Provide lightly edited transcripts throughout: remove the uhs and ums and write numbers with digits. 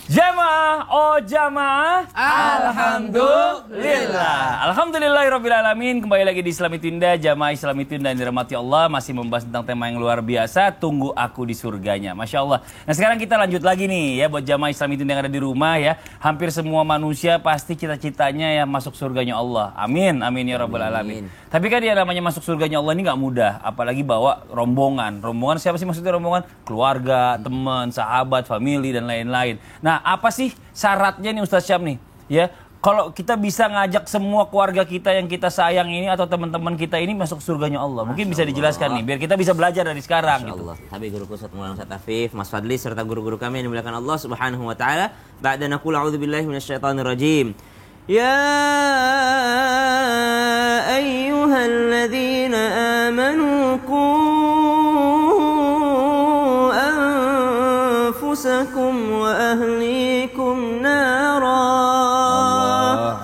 Jamaah, oh jamaah, alhamdulillah. Alhamdulillahirrabbilalamin. Kembali lagi di Islami Tunda, jamaah Islami Tunda yang dirahmati Allah. Masih membahas tentang tema yang luar biasa, tunggu aku di surganya. Masya Allah. Nah sekarang kita lanjut lagi nih ya, buat jamaah Islami Tunda yang ada di rumah ya. Hampir semua manusia pasti cita-citanya ya masuk surganya Allah. Amin, amin ya rabbal alamin. Tapi kan yang namanya masuk surganya Allah ini nggak mudah. Apalagi bawa rombongan. Rombongan siapa sih maksudnya rombongan? Keluarga, teman, sahabat, family, dan lain-lain. Nah, apa sih syaratnya nih Ustaz Syam nih? Ya, kalau kita bisa ngajak semua keluarga kita yang kita sayang ini atau teman-teman kita ini masuk surganya Allah. Mungkin bisa dijelaskan nih biar kita bisa belajar dari sekarang gitu. Tapi guruku Ustaz Maulana Ustaz Afif, Mas Fadli serta guru-guru kami yang dimuliakan Allah Subhanahu wa taala. Ba'da naqul a'udzubillahi minasyaitonir rajim. Ya ayyuhalladzina amanu qu anfusakum wa ahlikum nara.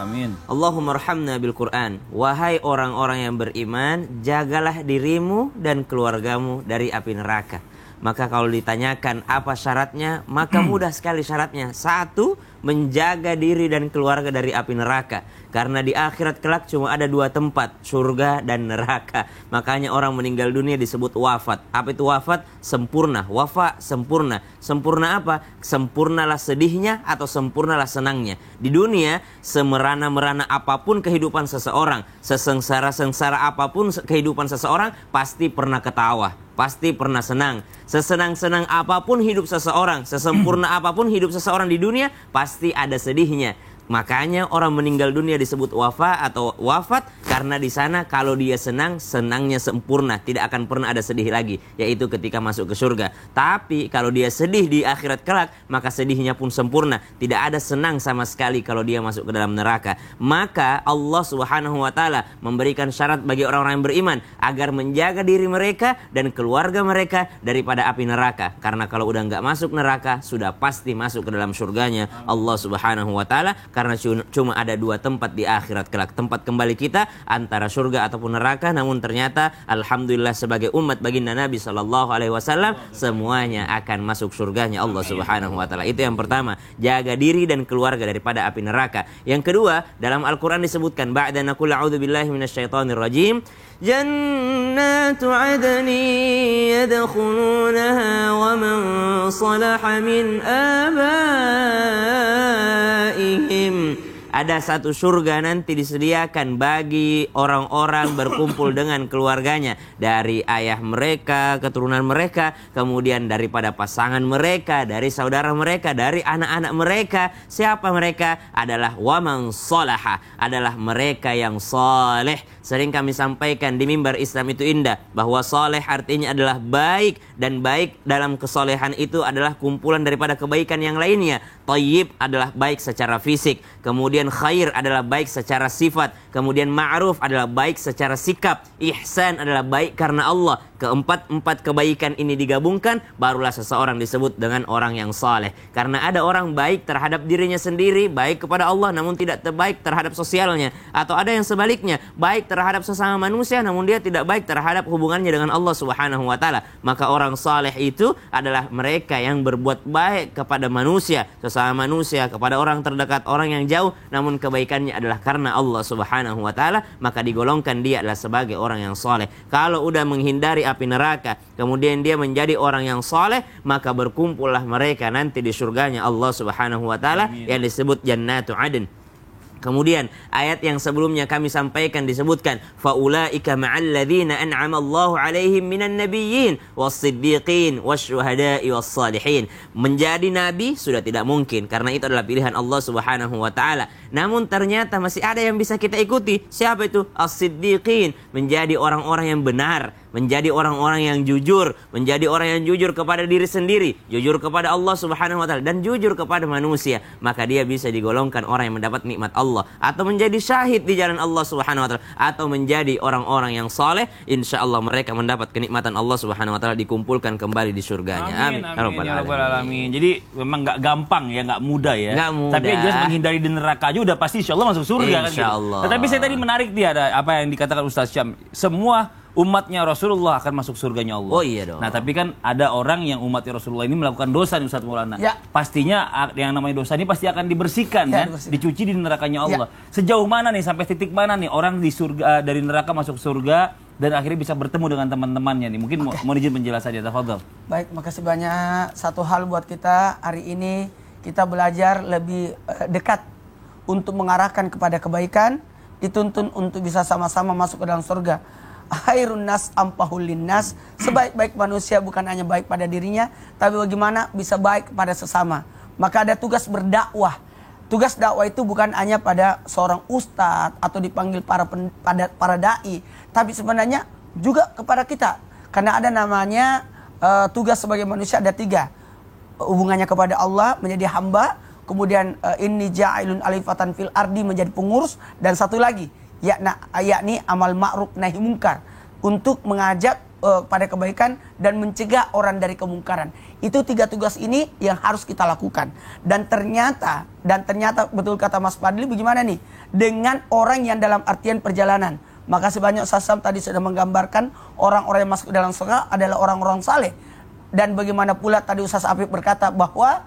Amin. Allahumma arhamna bil Qur'an. Wahai orang-orang yang beriman, jagalah dirimu dan keluargamu dari api neraka. Maka kalau ditanyakan apa syaratnya, maka mudah sekali syaratnya. Satu, menjaga diri dan keluarga dari api neraka. Karena di akhirat kelak cuma ada dua tempat, surga dan neraka. Makanya orang meninggal dunia disebut wafat. Apa itu wafat? Sempurna. Wafa, sempurna. Sempurna apa? Sempurnalah sedihnya atau sempurnalah senangnya. Di dunia, semerana-merana apapun kehidupan seseorang, sesengsara-sengsara apapun kehidupan seseorang, pasti pernah ketawa, pasti pernah senang. Sesenang-senang apapun hidup seseorang, sesempurna apapun hidup seseorang di dunia, pasti ada sedihnya. Makanya orang meninggal dunia disebut wafa atau wafat, karena di sana kalau dia senang, senangnya sempurna, tidak akan pernah ada sedih lagi, yaitu ketika masuk ke surga. Tapi kalau dia sedih di akhirat kelak, maka sedihnya pun sempurna, tidak ada senang sama sekali kalau dia masuk ke dalam neraka. Maka Allah Subhanahu wa taala memberikan syarat bagi orang-orang yang beriman agar menjaga diri mereka dan keluarga mereka daripada api neraka. Karena kalau udah nggak masuk neraka, sudah pasti masuk ke dalam surganya Allah Subhanahu wa taala. Karena cuma ada dua tempat di akhirat kelak, tempat kembali kita antara surga ataupun neraka. Namun ternyata alhamdulillah sebagai umat baginda Nabi SAW, semuanya akan masuk surganya Allah Subhanahu wa taala. Itu yang pertama, jaga diri dan keluarga daripada api neraka. Yang kedua, dalam Al-Qur'an disebutkan ba'da naqul a'udzubillahi minasyaitonir rajim, jannatu 'adnin yadkhulunaha wa man salaha min abaihim. Ada satu surga nanti disediakan bagi orang-orang berkumpul dengan keluarganya, dari ayah mereka, keturunan mereka, kemudian daripada pasangan mereka, dari saudara mereka, dari anak-anak mereka. Siapa mereka? Adalah waman sholaha, adalah mereka yang soleh. Sering kami sampaikan di mimbar Islam itu indah, bahwa soleh artinya adalah baik, dan baik dalam kesolehan itu adalah kumpulan daripada kebaikan yang lainnya. Thayyib adalah baik secara fisik, kemudian khair adalah baik secara sifat, kemudian ma'ruf adalah baik secara sikap, ihsan adalah baik karena Allah. Keempat kebaikan ini digabungkan, barulah seseorang disebut dengan orang yang saleh. Karena ada orang baik terhadap dirinya sendiri, baik kepada Allah namun tidak baik terhadap sosialnya. Atau ada yang sebaliknya, baik terhadap sesama manusia namun dia tidak baik terhadap hubungannya dengan Allah Subhanahu wa taala. Maka orang saleh itu adalah mereka yang berbuat baik kepada manusia, sesama manusia, kepada orang terdekat, orang yang jauh, namun kebaikannya adalah karena Allah Subhanahu wa taala, maka digolongkan dia adalah sebagai orang yang saleh. Kalau udah menghindari api neraka, kemudian dia menjadi orang yang saleh, maka berkumpullah mereka nanti di surganya Allah Subhanahu wa taala yang disebut jannatu adn. Kemudian ayat yang sebelumnya kami sampaikan disebutkan faulaika ma'al ladzina an'ama Allahu 'alaihim minan nabiyyin was-siddiqin wasyuhada'i was-salihin. Menjadi nabi sudah tidak mungkin karena itu adalah pilihan Allah Subhanahu wa taala. Namun ternyata masih ada yang bisa kita ikuti. Siapa itu? As-siddiqin, menjadi orang-orang yang benar, menjadi orang-orang yang jujur, menjadi orang yang jujur kepada diri sendiri, jujur kepada Allah Subhanahu wa taala, dan jujur kepada manusia. Maka dia bisa digolongkan orang yang mendapat nikmat Allah, atau menjadi syahid di jalan Allah Subhanahu wa taala, atau menjadi orang-orang yang saleh. Insyaallah mereka mendapat kenikmatan Allah Subhanahu wa taala, dikumpulkan kembali di surganya. Amin, amin ya rabbal alamin. Jadi memang nggak gampang ya, nggak mudah ya. Gak mudah. Tapi jelas menghindari di neraka aja udah pasti insyaallah masuk surga kan gitu. Insyaallah. Tetapi saya tadi menarik dia ada apa yang dikatakan Ustaz Syam. Semua umatnya Rasulullah akan masuk surganya Allah. Oh iya dong. Nah tapi kan ada orang yang umatnya Rasulullah ini melakukan dosa nih Ustaz Maulana. Ya. Pastinya yang namanya dosa ini pasti akan dibersihkan Ya, kan, dibersihkan. dicuci di nerakanya Allah. Sejauh mana nih, sampai titik mana nih orang di surga, dari neraka masuk surga dan akhirnya bisa bertemu dengan teman-temannya nih? Mungkin mau izin penjelasannya, tafadhol. Baik, makasih banyak. Satu hal buat kita hari ini, kita belajar lebih dekat untuk mengarahkan kepada kebaikan, dituntun untuk bisa sama-sama masuk ke dalam surga. Khairun nas ampahul linnas, sebaik-baik manusia bukan hanya baik pada dirinya, tapi bagaimana bisa baik kepada sesama. Maka ada tugas berdakwah. Tugas dakwah itu bukan hanya pada seorang ustadz atau dipanggil para dai, tapi sebenarnya juga kepada kita. Karena ada namanya tugas sebagai manusia ada 3. Hubungannya kepada Allah, menjadi hamba, kemudian inni ja'ilun alifatan fil ardi, menjadi pengurus, dan satu lagi yakni amal ma'ruf nahi mungkar, untuk mengajak pada kebaikan dan mencegah orang dari kemungkaran. Itu 3 tugas ini yang harus kita lakukan. Dan ternyata betul kata Mas Fadli, bagaimana nih dengan orang yang dalam artian perjalanan. Maka sebanyak Sasam tadi sudah menggambarkan orang-orang yang masuk ke dalam surga adalah orang-orang saleh. Dan bagaimana pula tadi Ustaz Afif berkata bahwa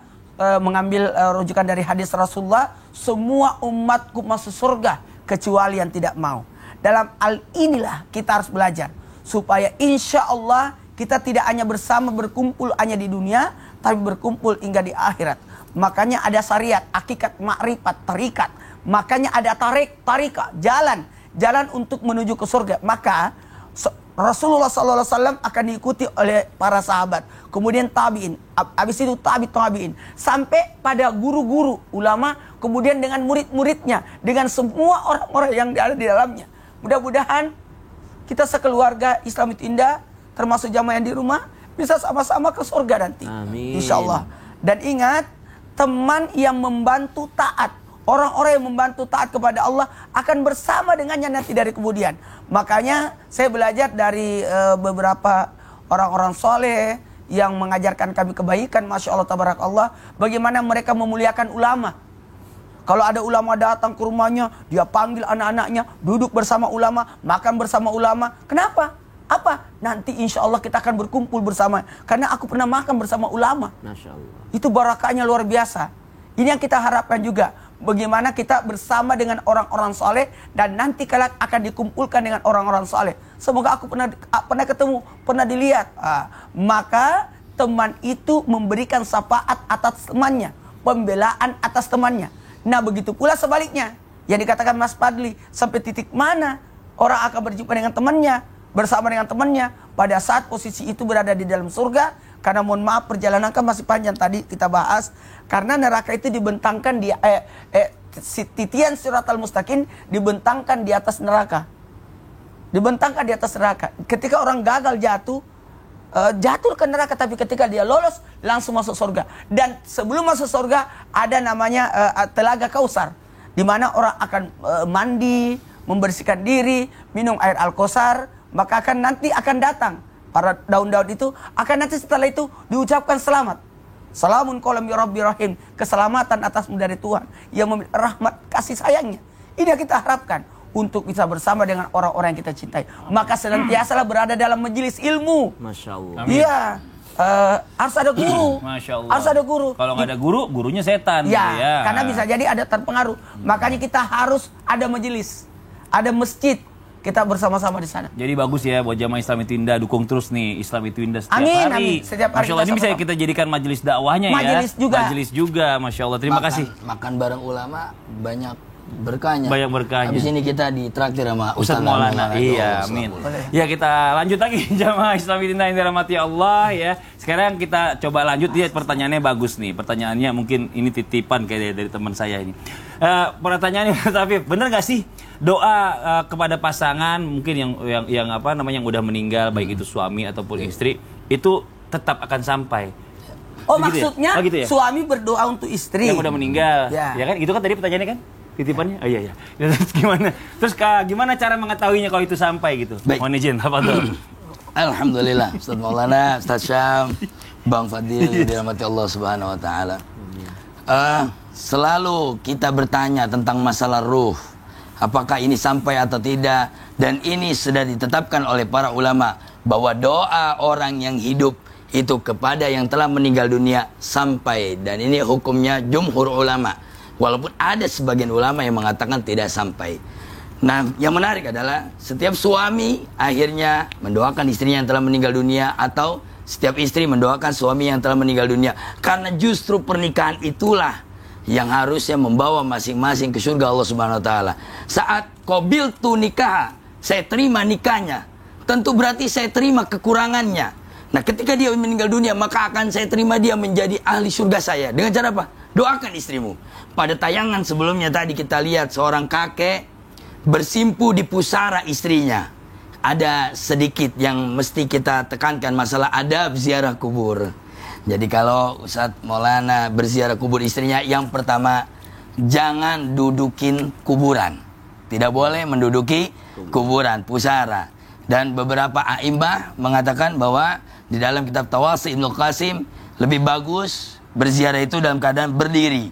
mengambil rujukan dari hadis Rasulullah, semua umatku masuk surga kecuali yang tidak mau. Dalam hal inilah kita harus belajar supaya insya Allah kita tidak hanya bersama berkumpul hanya di dunia, tapi berkumpul hingga di akhirat. Makanya ada syariat, hakikat, makrifat, tarikat. Makanya ada tarika, jalan untuk menuju ke surga. Maka Rasulullah SAW akan diikuti oleh para sahabat, kemudian tabiin, habis itu tabiin, sampai pada guru-guru ulama, kemudian dengan murid-muridnya, dengan semua orang-orang yang ada di dalamnya. Mudah-mudahan kita sekeluarga Islam itu Indah, termasuk jamaah yang di rumah, bisa sama-sama ke surga nanti. Amin. Insya Allah. Dan ingat, teman yang membantu taat, orang-orang yang membantu taat kepada Allah akan bersama dengannya nanti dari kemudian. Makanya saya belajar dari beberapa orang-orang soleh yang mengajarkan kami kebaikan, Masya Allah, Tabarakallah, bagaimana mereka memuliakan ulama. Kalau ada ulama datang ke rumahnya, dia panggil anak-anaknya, duduk bersama ulama, makan bersama ulama. Kenapa? Apa? Nanti insya Allah kita akan berkumpul bersama. Karena aku pernah makan bersama ulama. Masya Allah. Itu barakahnya luar biasa. Ini yang kita harapkan juga. Bagaimana kita bersama dengan orang-orang soleh dan nanti kelak akan dikumpulkan dengan orang-orang soleh. Semoga aku pernah ketemu, pernah dilihat. Maka teman itu memberikan syafaat atas temannya, pembelaan atas temannya. Nah begitu pula sebaliknya, yang dikatakan Mas Fadli, sampai titik mana orang akan berjumpa dengan temannya, bersama dengan temannya pada saat posisi itu berada di dalam surga. Karena mohon maaf, perjalanan kan masih panjang, tadi kita bahas. Karena neraka itu dibentangkan di titian siratal mustaqim dibentangkan di atas neraka. Dibentangkan di atas neraka. Ketika orang gagal jatuh ke neraka, tapi ketika dia lolos langsung masuk surga. Dan sebelum masuk surga ada namanya telaga Kausar, di mana orang akan mandi, membersihkan diri, minum air Al-Kausar, maka nanti akan datang para daun-daun itu, akan nanti setelah itu diucapkan selamat. Salamun qaulan mir rabbir rahim, keselamatan atasmu dari Tuhan yang memiliki rahmat kasih sayangnya. Ini yang kita harapkan untuk bisa bersama dengan orang-orang yang kita cintai. Maka senantiasalah berada dalam majelis ilmu. Masya Allah. Iya, harus ada guru. Masya Allah. Harus ada guru. Kalau nggak ada guru, gurunya setan. Ya, gitu ya. karena bisa jadi ada terpengaruh. Makanya kita harus ada majelis, ada masjid. Kita bersama-sama di sana. Jadi bagus ya buat jamaah Islam itu Indah, dukung terus nih Islam itu Indah setiap Amin, hari. amin. Setiap hari Masya Allah, kita ini bisa sama-sama. kita jadikan majelis dakwahnya Majelis ya. juga. Majelis juga, Masya Allah. Terima kasih. Makan bareng ulama banyak berkahnya. Banyak berkahnya. Habis ini kita ditraktir sama Ustaz Maulana. Ustaz Iya, amin. Maulana. Ya, kita lanjut lagi jamaah Islam itu Indah yang dirahmati Allah ya. Sekarang kita coba lanjut, lihat pertanyaannya bagus nih. Pertanyaannya mungkin ini titipan kayak dari teman saya ini. Pertanyaannya Mas Afif, bener gak sih doa kepada pasangan mungkin yang apa namanya yang udah meninggal, baik itu suami ataupun istri, itu tetap akan sampai? Oh, Begitu ya? maksudnya Oh, gitu ya? suami berdoa untuk istri Yang udah meninggal, Ya. ya kan? Itu kan tadi pertanyaannya kan? Titipannya? Oh iya iya. Ya, terus gimana? Terus gimana cara mengetahuinya kalau itu sampai gitu? Baik. Mohon izin, apa tuh? Alhamdulillah, Ustaz Maulana, Ustaz Syam, Bang Fadil, dirahmati Allah Subhanahu wa taala. Selalu kita bertanya tentang masalah ruh. apakah ini sampai atau tidak. Dan ini sudah ditetapkan oleh para ulama bahwa doa orang yang hidup itu kepada yang telah meninggal dunia sampai. Dan ini hukumnya jumhur ulama, walaupun ada sebagian ulama yang mengatakan tidak sampai. Nah, yang menarik adalah setiap suami akhirnya mendoakan istrinya yang telah meninggal dunia, atau setiap istri mendoakan suami yang telah meninggal dunia. Karena justru pernikahan itulah yang harusnya membawa masing-masing ke surga Allah Subhanahu wa taala. Saat qabiltu nikah, saya terima nikahnya, tentu berarti saya terima kekurangannya. Nah, ketika dia meninggal dunia, maka akan saya terima dia menjadi ahli surga saya. Dengan cara apa? Doakan istrimu. Pada tayangan sebelumnya tadi kita lihat seorang kakek bersimpu di pusara istrinya. Ada sedikit yang mesti kita tekankan, masalah adab ziarah kubur. Jadi kalau Ustadz Maulana berziarah kubur istrinya, yang pertama, jangan dudukin kuburan. Tidak boleh menduduki kuburan, pusara. Dan beberapa a'immah mengatakan bahwa di dalam kitab Tawasi Ibnu Qasim, lebih bagus berziarah itu dalam keadaan berdiri.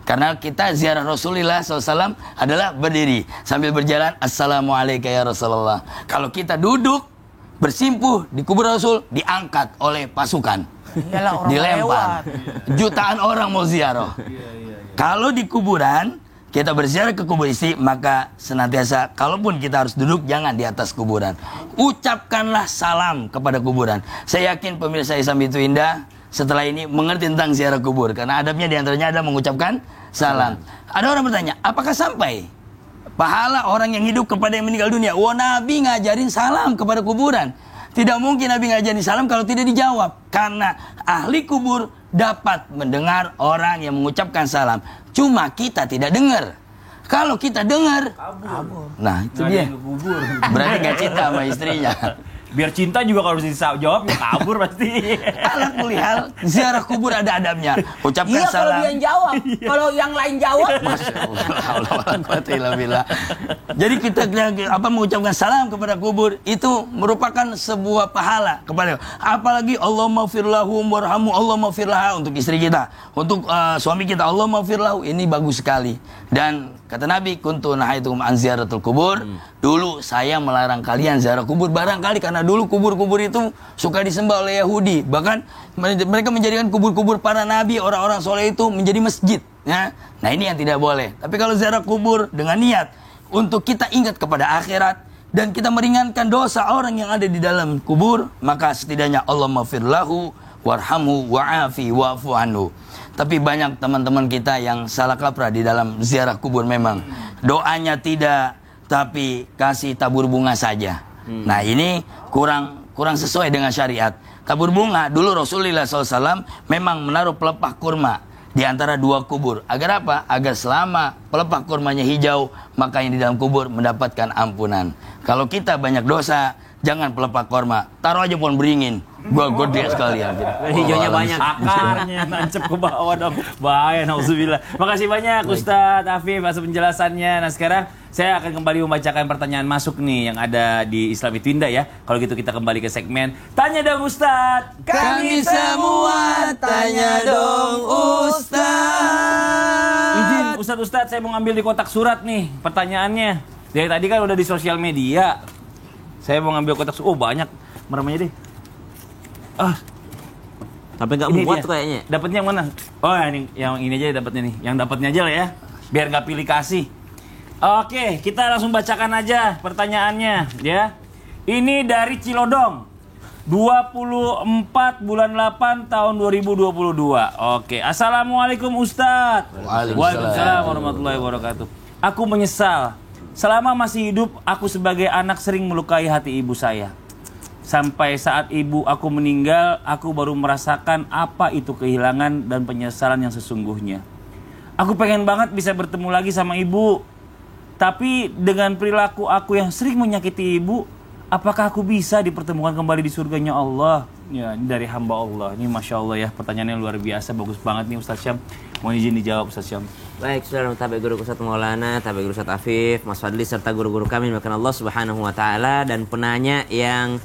Karena kita ziarah Rasulullah SAW adalah berdiri sambil berjalan, Assalamualaikum ya Rasulullah. Kalau kita duduk bersimpuh di kubur Rasul, diangkat oleh pasukan, dilempar. Jutaan orang mau ziarah. Kalau di kuburan kita berziarah ke kubur istri, maka senantiasa kalaupun kita harus duduk, jangan di atas kuburan. Ucapkanlah salam kepada kuburan. Saya yakin pemirsa Islam itu indah setelah ini mengerti tentang ziarah kubur, karena adabnya diantaranya ada mengucapkan salam. Ada orang bertanya, apakah sampai pahala orang yang hidup kepada yang meninggal dunia? Wah, Nabi ngajarin salam kepada kuburan. Tidak mungkin Nabi ngajarin salam kalau tidak dijawab, karena ahli kubur dapat mendengar orang yang mengucapkan salam. Cuma kita tidak dengar. Kalau kita dengar, kabur. Nah, itu dia. Berarti gak cinta sama istrinya. Biar cinta juga kalau harus dijawab ya kabur pasti. Ala kulihal, ziarah kubur ada adabnya. Ucapkan salam. Kalau dia yang jawab, kalau yang lain jawab, Jadi kita mengucapkan salam kepada kubur itu merupakan sebuah pahala kepada. Apalagi Allahumma firlahum warhamu, Allahumma firlaha untuk istri kita, untuk suami kita, Allahumma firlahu, ini bagus sekali. Dan kata Nabi, kuntu nahaitum an ziyaratul kubur. Dulu saya melarang kalian ziarah kubur, barangkali karena dulu kubur-kubur itu suka disembah oleh Yahudi. Bahkan mereka menjadikan kubur-kubur para nabi, orang-orang soleh itu menjadi masjid. Ya? Nah, ini yang tidak boleh. Tapi kalau ziarah kubur dengan niat untuk kita ingat kepada akhirat dan kita meringankan dosa orang yang ada di dalam kubur, maka setidaknya Allahumma firlahu warhamhu wa'afi wa'fu anhu. Tapi banyak teman-teman kita yang salah kaprah di dalam ziarah kubur memang. Doanya tidak, tapi kasih tabur bunga saja. Nah, ini kurang sesuai dengan syariat. Tabur bunga, dulu Rasulullah SAW memang menaruh pelepah kurma di antara dua kubur. Agar apa? Agar selama pelepah kurmanya hijau, maka yang di dalam kubur mendapatkan ampunan. Kalau kita banyak dosa, jangan pelepah kurma, taruh aja pohon beringin. Gua gede sekali ya. Hijaunya banyak. Akarnya nancep ke bawah dong. Bahaya, nauzubillah. Makasih banyak Ustadz Afif atas penjelasannya. Nah, sekarang saya akan kembali membacakan pertanyaan masuk nih yang ada di Islam itu Indah ya. Kalau gitu kita kembali ke segmen Tanya Dong Ustadz. Kami semua tanya dong Ustadz. Izin Ustadz, saya mau ngambil di kotak surat nih pertanyaannya. Dari tadi kan udah di sosial media. Saya mau ngambil kotak surat. Oh, banyak. Meremnya deh. Tapi nggak muat tuh kayaknya. Dapatnya yang mana? Oh, yang ini aja dapatnya nih. Yang dapatnya aja lah ya. Biar nggak pilih kasih. Oke, kita langsung bacakan aja pertanyaannya ya. Ini dari Cilodong. 24 bulan 8 tahun 2022. Oke. Assalamualaikum Ustadz. Waalaikumsalam warahmatullahi wabarakatuh. Aku menyesal. Selama masih hidup, aku sebagai anak sering melukai hati ibu saya. Sampai saat ibu aku meninggal, aku baru merasakan apa itu kehilangan dan penyesalan yang sesungguhnya. Aku pengen banget bisa bertemu lagi sama ibu. Tapi dengan perilaku aku yang sering menyakiti ibu, apakah aku bisa dipertemukan kembali di surganya Allah? Ya, ini dari hamba Allah. Ini Masya Allah ya, pertanyaannya luar biasa, bagus banget nih Ustaz Syam. Mohon izin dijawab Ustaz Syam. Baik, saudara tabe guru Ustadz Maulana, tabe guru Ustadz Afif, Mas Fadli serta guru-guru kami bahkan Allah Subhanahu wa taala, dan penanya yang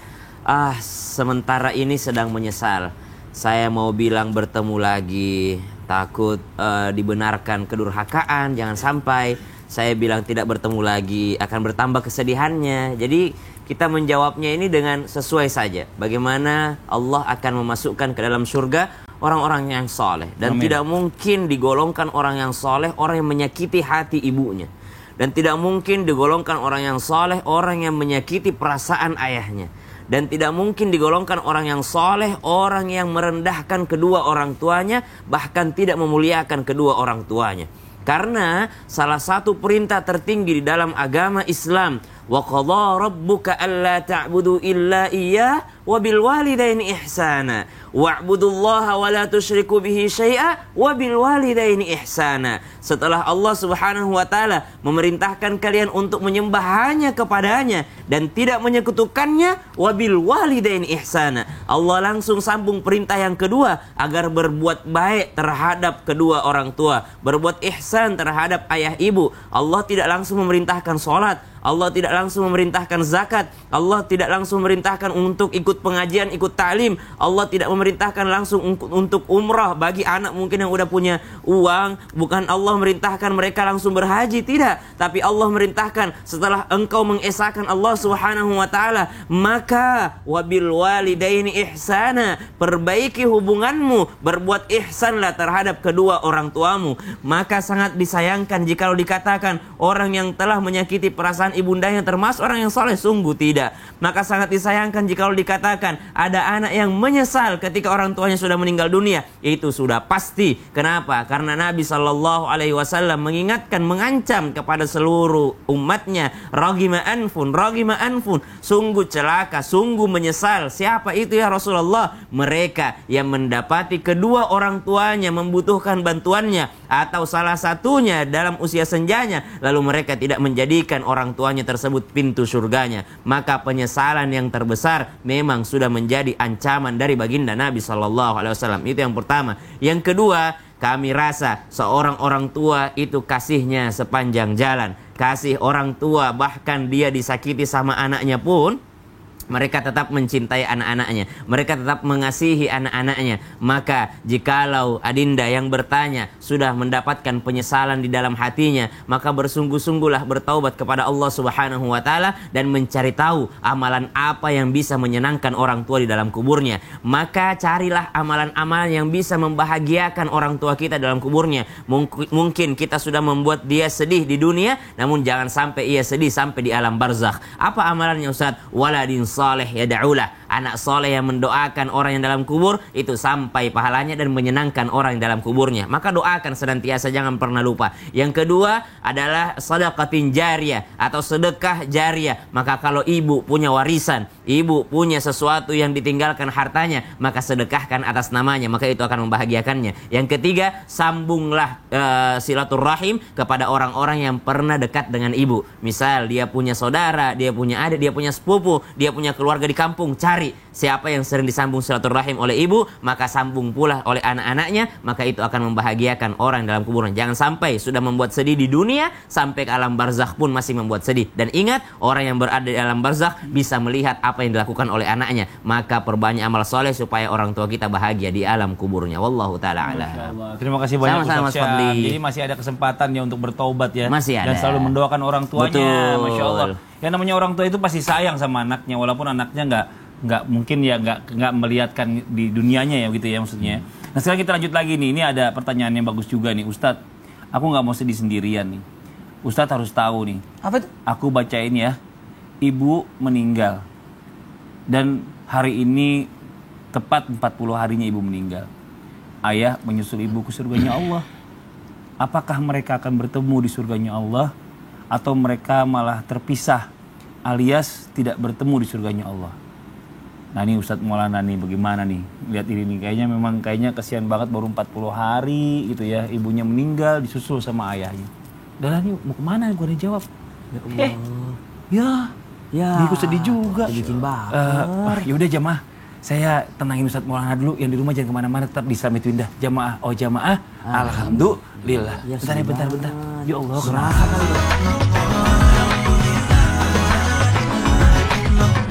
sementara ini sedang menyesal. Saya mau bilang bertemu lagi, takut dibenarkan kedurhakaan, jangan sampai. saya bilang tidak bertemu lagi, akan bertambah kesedihannya. Jadi kita menjawabnya ini dengan sesuai saja. Bagaimana Allah akan memasukkan ke dalam surga orang-orang yang soleh. Dan Amin. tidak mungkin digolongkan orang yang soleh orang yang menyakiti hati ibunya. Dan tidak mungkin digolongkan orang yang soleh orang yang menyakiti perasaan ayahnya. Dan tidak mungkin digolongkan orang yang soleh orang yang merendahkan kedua orang tuanya, bahkan tidak memuliakan kedua orang tuanya. Karena salah satu perintah tertinggi di dalam agama Islam, wa qadha rabbuka alla ta'budu illa iyyah wa bil walidaini ihsana wa'budullaha wa la tusyriku bihi syai'a wa bil walidaini ihsana. Setelah Allah Subhanahu wa taala memerintahkan kalian untuk menyembah hanya kepadanya dan tidak menyekutukannya, wa bil walidaini ihsana, Allah langsung sambung perintah yang kedua agar berbuat baik terhadap kedua orang tua, berbuat ihsan terhadap ayah ibu. Allah tidak langsung memerintahkan sholat, Allah tidak langsung memerintahkan zakat, Allah tidak langsung memerintahkan untuk ikut pengajian, ikut ta'lim, Allah tidak memerintahkan langsung untuk umrah bagi anak mungkin yang udah punya uang. Bukan Allah merintahkan mereka langsung berhaji, tidak. Tapi Allah merintahkan setelah engkau mengesahkan Allah Subhanahu wa taala, maka wabil walidaini ihsana, perbaiki hubunganmu, berbuat ihsanlah terhadap kedua orang tuamu. Maka sangat disayangkan jika dikatakan orang yang telah menyakiti perasaan ibundanya termasuk orang yang soleh, sungguh tidak. Maka sangat disayangkan jika dikatakan ada anak yang menyesal ketika orang tuanya sudah meninggal dunia. Itu sudah pasti. Kenapa? Karena Nabi SAW mengingatkan, mengancam kepada seluruh umatnya, ragima anfun, sungguh celaka, sungguh menyesal. Siapa itu ya Rasulullah? Mereka yang mendapati kedua orang tuanya membutuhkan bantuannya atau salah satunya dalam usia senjanya, lalu mereka tidak menjadikan orang tuanya tersebut pintu surganya. Maka penyesalan yang terbesar memang sudah menjadi ancaman dari baginda Nabi SAW. Itu yang pertama. Yang kedua, kami rasa seorang orang tua itu kasihnya sepanjang jalan. Kasih orang tua bahkan dia disakiti sama anaknya pun, mereka tetap mencintai anak-anaknya, mereka tetap mengasihi anak-anaknya. Maka jikalau adinda yang bertanya sudah mendapatkan penyesalan di dalam hatinya, maka bersungguh-sungguhlah bertaubat kepada Allah Subhanahu wa taala dan mencari tahu amalan apa yang bisa menyenangkan orang tua di dalam kuburnya. Maka carilah amalan-amalan yang bisa membahagiakan orang tua kita dalam kuburnya. Mungkin kita sudah membuat dia sedih di dunia, namun jangan sampai ia sedih sampai di alam barzakh. Apa amalannya Ustaz? Waladin saleh yad'ulah, anak soleh yang mendoakan orang yang dalam kubur itu sampai pahalanya dan menyenangkan orang yang dalam kuburnya. Maka doakan senantiasa, jangan pernah lupa. Yang kedua adalah sedekatin jariyah atau sedekah jariyah. Maka kalau ibu punya warisan, ibu punya sesuatu yang ditinggalkan hartanya, maka sedekahkan atas namanya, maka itu akan membahagiakannya. Yang ketiga, sambunglah silaturahim kepada orang-orang yang pernah dekat dengan ibu. Misal dia punya saudara, dia punya adik, dia punya sepupu, dia punya keluarga di kampung, cari siapa yang sering disambung silaturahim oleh ibu, maka sambung pula oleh anak-anaknya, maka itu akan membahagiakan orang dalam kuburan. Jangan sampai sudah membuat sedih di dunia, sampai ke alam barzakh pun masih membuat sedih. Dan ingat, orang yang berada di alam barzakh bisa melihat apa yang dilakukan oleh anaknya. Maka perbanyak amal soleh supaya orang tua kita bahagia di alam kuburnya. Wallahu ta'ala a'lam. Terima kasih banyak Sama-sama, Ustaz Syam. Fadli. Jadi masih ada kesempatan ya untuk bertaubat ya. Masih Dan ada. selalu mendoakan orang tuanya. Betul. Masya Allah. Yang namanya orang tua itu pasti sayang sama anaknya, walaupun anaknya nggak mungkin ya nggak melihatkan di dunianya ya gitu ya maksudnya. Nah sekarang kita lanjut lagi nih. Ini ada pertanyaan yang bagus juga nih Ustadz. Aku nggak mau sedih sendirian nih. Ustadz harus tahu nih. Apa itu? Aku bacain ya. Ibu meninggal. Dan hari ini tepat 40 harinya ibu meninggal. Ayah menyusul ibu ke surganya Allah. Apakah mereka akan bertemu di surganya Allah? Atau mereka malah terpisah alias tidak bertemu di surganya Allah? Nah ini Ustadz Maulana nih bagaimana nih lihat ini nih, kayaknya kasihan banget baru 40 hari gitu ya ibunya meninggal disusul sama ayahnya. Udah nih mau kemana gue udah jawab. Ya Allah. Ya. Aku sedih juga. Bikin baper. Yaudah jamaah, saya tenangin Ustadz Maulana dulu, yang di rumah jangan kemana-mana, tetap di Islam itu Indah. Jamaah, oh jamaah, alhamdulillah. Ya, bentar. Ya Allah, Serasa kali. kenapa?